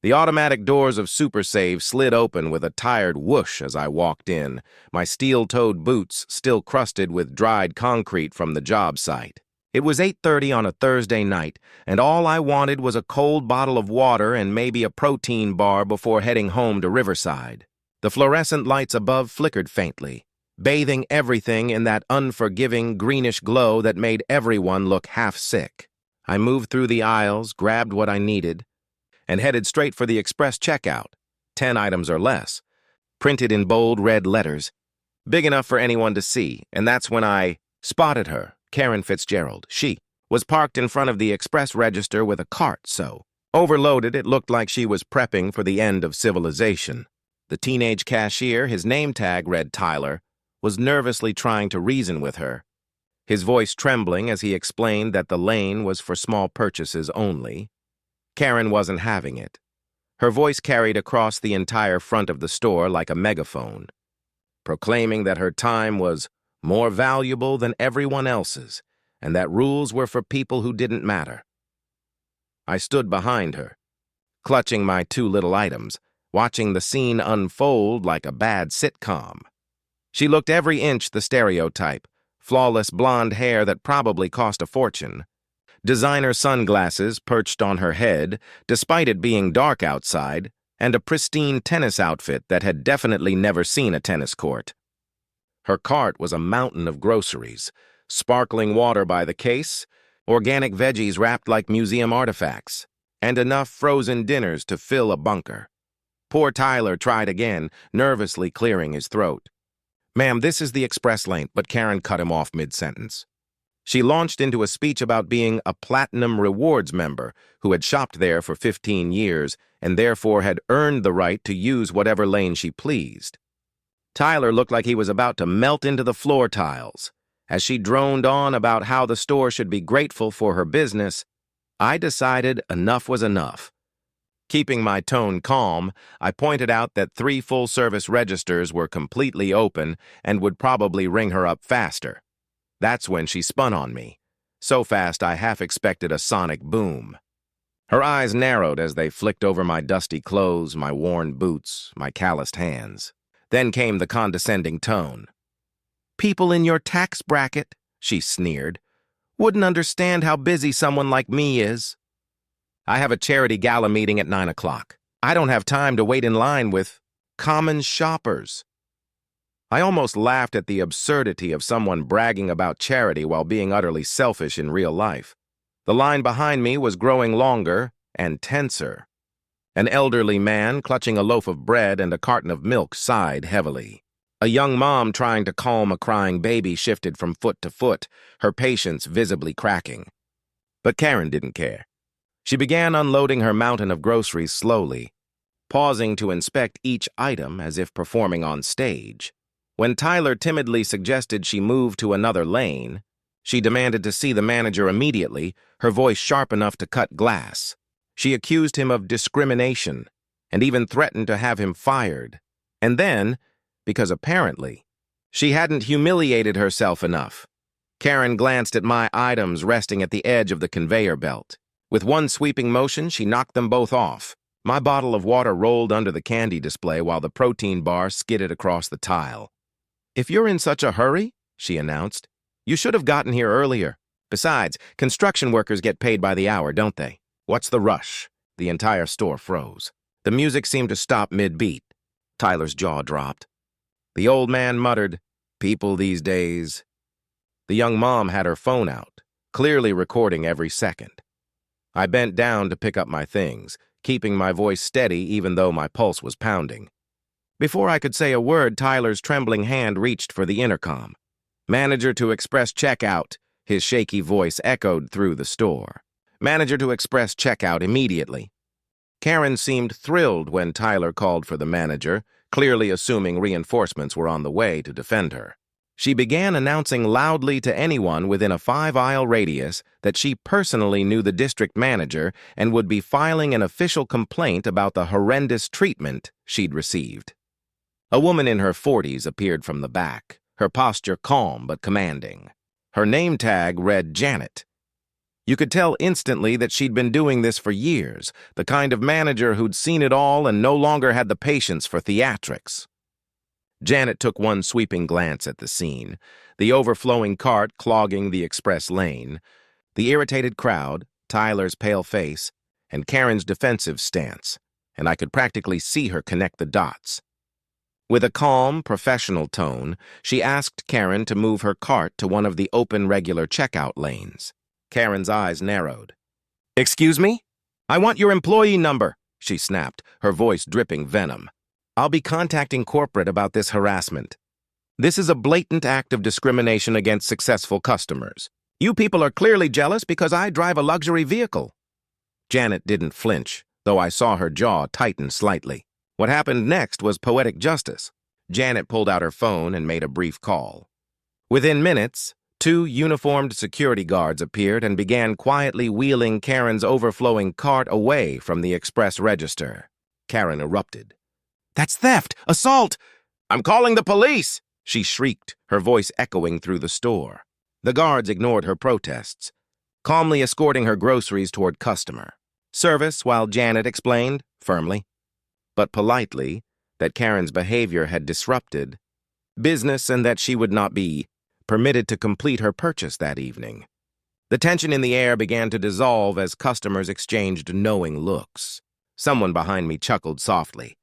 The automatic doors of Super Save slid open with a tired whoosh as I walked in, my steel-toed boots still crusted with dried concrete from the job site. It was 8:30 on a Thursday night, and all I wanted was a cold bottle of water and maybe a protein bar before heading home to Riverside. The fluorescent lights above flickered faintly, bathing everything in that unforgiving greenish glow that made everyone look half sick. I moved through the aisles, grabbed what I needed, and headed straight for the express checkout, 10 items or less, printed in bold red letters, big enough for anyone to see, and that's when I spotted her, Karen Fitzgerald. She was parked in front of the express register with a cart so overloaded it looked like she was prepping for the end of civilization. The teenage cashier, his name tag read Tyler, was nervously trying to reason with her, his voice trembling as he explained that the lane was for small purchases only. Karen wasn't having it. Her voice carried across the entire front of the store like a megaphone, proclaiming that her time was more valuable than everyone else's and that rules were for people who didn't matter. I stood behind her, clutching my 2 little items, watching the scene unfold like a bad sitcom. She looked every inch the stereotype, flawless blonde hair that probably cost a fortune, designer sunglasses perched on her head, despite it being dark outside, and a pristine tennis outfit that had definitely never seen a tennis court. Her cart was a mountain of groceries, sparkling water by the case, organic veggies wrapped like museum artifacts, and enough frozen dinners to fill a bunker. Poor Tyler tried again, nervously clearing his throat. "Ma'am, this is the express lane," but Karen cut him off mid-sentence. She launched into a speech about being a Platinum Rewards member who had shopped there for 15 years and therefore had earned the right to use whatever lane she pleased. Tyler looked like he was about to melt into the floor tiles. As she droned on about how the store should be grateful for her business, I decided enough was enough. Keeping my tone calm, I pointed out that 3 full-service registers were completely open and would probably ring her up faster. That's when she spun on me, so fast I half expected a sonic boom. Her eyes narrowed as they flicked over my dusty clothes, my worn boots, my calloused hands. Then came the condescending tone. "People in your tax bracket," she sneered, "wouldn't understand how busy someone like me is. I have a charity gala meeting at 9 o'clock. I don't have time to wait in line with common shoppers." I almost laughed at the absurdity of someone bragging about charity while being utterly selfish in real life. The line behind me was growing longer and tenser. An elderly man, clutching a loaf of bread and a carton of milk, sighed heavily. A young mom trying to calm a crying baby shifted from foot to foot, her patience visibly cracking. But Karen didn't care. She began unloading her mountain of groceries slowly, pausing to inspect each item as if performing on stage. When Tyler timidly suggested she move to another lane, she demanded to see the manager immediately, her voice sharp enough to cut glass. She accused him of discrimination and even threatened to have him fired. And then, because apparently she hadn't humiliated herself enough, Karen glanced at my items resting at the edge of the conveyor belt. With one sweeping motion, she knocked them both off. My bottle of water rolled under the candy display while the protein bar skidded across the tile. "If you're in such a hurry," she announced, "you should have gotten here earlier. Besides, construction workers get paid by the hour, don't they? What's the rush?" The entire store froze. The music seemed to stop mid-beat. Tyler's jaw dropped. The old man muttered, "People these days." The young mom had her phone out, clearly recording every second. I bent down to pick up my things, keeping my voice steady even though my pulse was pounding. Before I could say a word, Tyler's trembling hand reached for the intercom. "Manager to express checkout," his shaky voice echoed through the store. "Manager to express checkout immediately." Karen seemed thrilled when Tyler called for the manager, clearly assuming reinforcements were on the way to defend her. She began announcing loudly to anyone within a 5-aisle radius that she personally knew the district manager and would be filing an official complaint about the horrendous treatment she'd received. A woman in her 40s appeared from the back, her posture calm but commanding. Her name tag read Janet. You could tell instantly that she'd been doing this for years, the kind of manager who'd seen it all and no longer had the patience for theatrics. Janet took one sweeping glance at the scene, the overflowing cart clogging the express lane, the irritated crowd, Tyler's pale face, and Karen's defensive stance, and I could practically see her connect the dots. With a calm, professional tone, she asked Karen to move her cart to one of the open regular checkout lanes. Karen's eyes narrowed. "Excuse me? I want your employee number," she snapped, her voice dripping venom. "I'll be contacting corporate about this harassment. This is a blatant act of discrimination against successful customers. You people are clearly jealous because I drive a luxury vehicle." Janet didn't flinch, though I saw her jaw tighten slightly. What happened next was poetic justice. Janet pulled out her phone and made a brief call. Within minutes, 2 uniformed security guards appeared and began quietly wheeling Karen's overflowing cart away from the express register. Karen erupted. "That's theft! Assault! I'm calling the police!" she shrieked, her voice echoing through the store. The guards ignored her protests, calmly escorting her groceries toward customer service while Janet explained, firmly, but politely, that Karen's behavior had disrupted business and that she would not be permitted to complete her purchase that evening. The tension in the air began to dissolve as customers exchanged knowing looks. Someone behind me chuckled softly.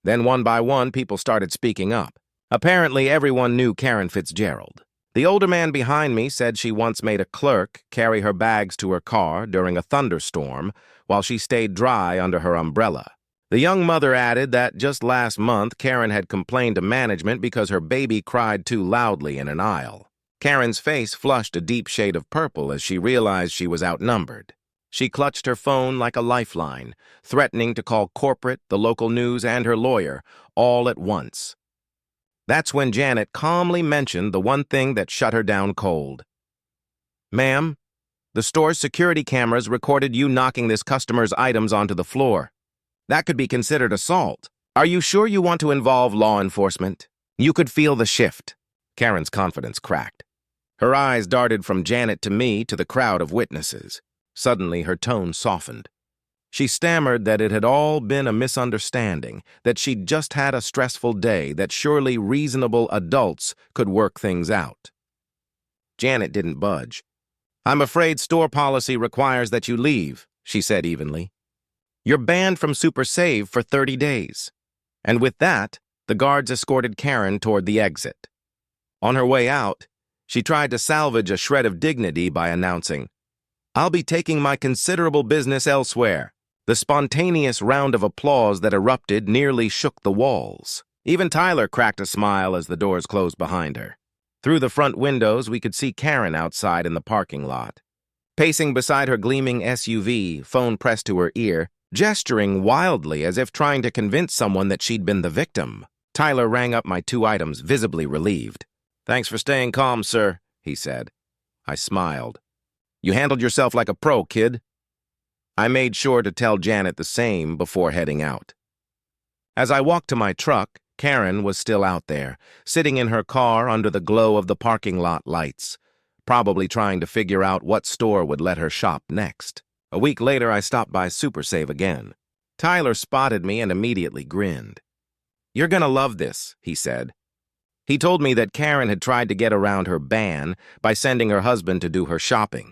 Then one by one, people started speaking up. Apparently, everyone knew Karen Fitzgerald. The older man behind me said she once made a clerk carry her bags to her car during a thunderstorm while she stayed dry under her umbrella. The young mother added that just last month, Karen had complained to management because her baby cried too loudly in an aisle. Karen's face flushed a deep shade of purple as she realized she was outnumbered. She clutched her phone like a lifeline, threatening to call corporate, the local news, and her lawyer, all at once. That's when Janet calmly mentioned the one thing that shut her down cold. "Ma'am, the store's security cameras recorded you knocking this customer's items onto the floor. That could be considered assault. Are you sure you want to involve law enforcement?" You could feel the shift. Karen's confidence cracked. Her eyes darted from Janet to me to the crowd of witnesses. Suddenly, her tone softened. She stammered that it had all been a misunderstanding, that she'd just had a stressful day, that surely reasonable adults could work things out. Janet didn't budge. "I'm afraid store policy requires that you leave," she said evenly. "You're banned from Super Save for 30 days. And with that, the guards escorted Karen toward the exit. On her way out, she tried to salvage a shred of dignity by announcing, "I'll be taking my considerable business elsewhere." The spontaneous round of applause that erupted nearly shook the walls. Even Tyler cracked a smile as the doors closed behind her. Through the front windows, we could see Karen outside in the parking lot. Pacing beside her gleaming SUV, phone pressed to her ear, gesturing wildly as if trying to convince someone that she'd been the victim. Tyler rang up my 2 items, visibly relieved. "Thanks for staying calm, sir," he said. I smiled. "You handled yourself like a pro, kid." I made sure to tell Janet the same before heading out. As I walked to my truck, Karen was still out there, sitting in her car under the glow of the parking lot lights, probably trying to figure out what store would let her shop next. A week later, I stopped by Super Save again. Tyler spotted me and immediately grinned. "You're gonna love this," he said. He told me that Karen had tried to get around her ban by sending her husband to do her shopping.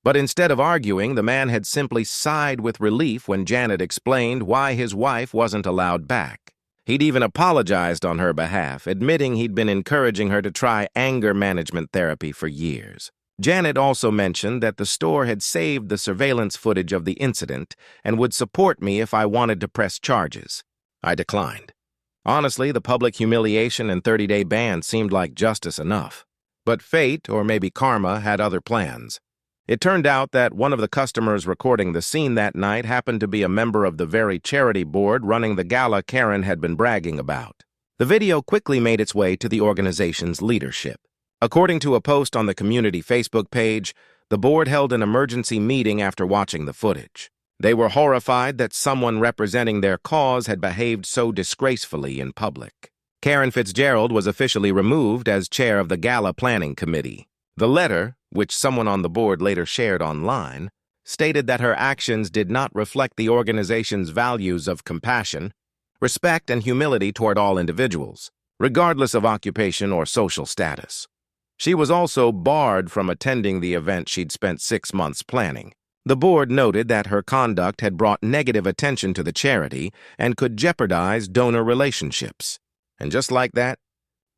But instead of arguing, the man had simply sighed with relief when Janet explained why his wife wasn't allowed back. He'd even apologized on her behalf, admitting he'd been encouraging her to try anger management therapy for years. Janet also mentioned that the store had saved the surveillance footage of the incident and would support me if I wanted to press charges. I declined. Honestly, the public humiliation and 30-day ban seemed like justice enough. But fate, or maybe karma, had other plans. It turned out that one of the customers recording the scene that night happened to be a member of the very charity board running the gala Karen had been bragging about. The video quickly made its way to the organization's leadership. According to a post on the community Facebook page, the board held an emergency meeting after watching the footage. They were horrified that someone representing their cause had behaved so disgracefully in public. Karen Fitzgerald was officially removed as chair of the gala planning committee. The letter, which someone on the board later shared online, stated that her actions did not reflect the organization's values of compassion, respect, and humility toward all individuals, regardless of occupation or social status. She was also barred from attending the event she'd spent 6 months planning. The board noted that her conduct had brought negative attention to the charity and could jeopardize donor relationships. And just like that,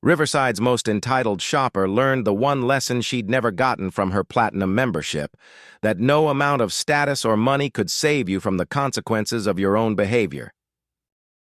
Riverside's most entitled shopper learned the one lesson she'd never gotten from her platinum membership, that no amount of status or money could save you from the consequences of your own behavior.